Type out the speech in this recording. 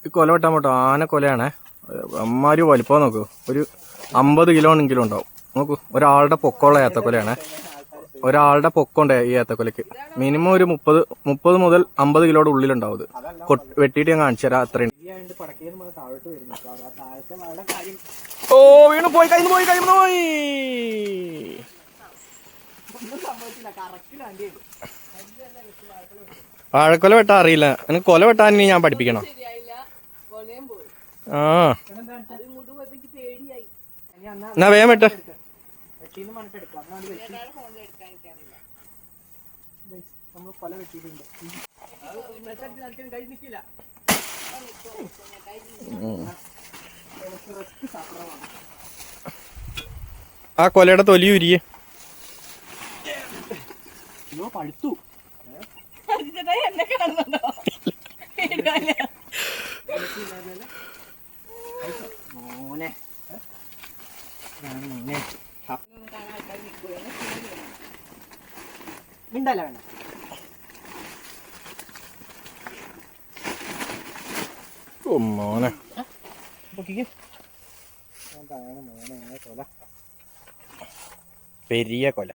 ഈ കൊല വെട്ടാൻ പോട്ടോ, ആന കൊലയാണേ. അമ്മാര് വലിപ്പം നോക്കൂ, ഒരു 50 കിലോണെങ്കിലും ഉണ്ടാവും. നോക്കൂ, ഒരാളുടെ പൊക്കമുള്ള ഏത്തക്കൊലയാണേ. ഒരാളുടെ പൊക്കമുണ്ട് ഈ ഏത്തക്കൊലയ്ക്ക്. മിനിമം ഒരു 30 മുതൽ 50 കിലോയുടെ ഉള്ളിലുണ്ടാവും. വെട്ടിയിട്ട് ഞാൻ കാണിച്ചു തരാം. അത്രയും. ഓ വീണു പോയി, കൈന്ന് പോയി. വാഴക്കൊല വെട്ടാൻ അറിയില്ല. എനിക്ക് കൊല വെട്ടാൻ ഇനി ഞാൻ പഠിപ്പിക്കണം. ആ എന്നാ വേഗം വെട്ട. ആ കൊലയുടെ തൊലി ഉരിയേ. പഴുത്തു. മിണ്ടല്ല വേണം. മോനെ പെരിയ കൊല.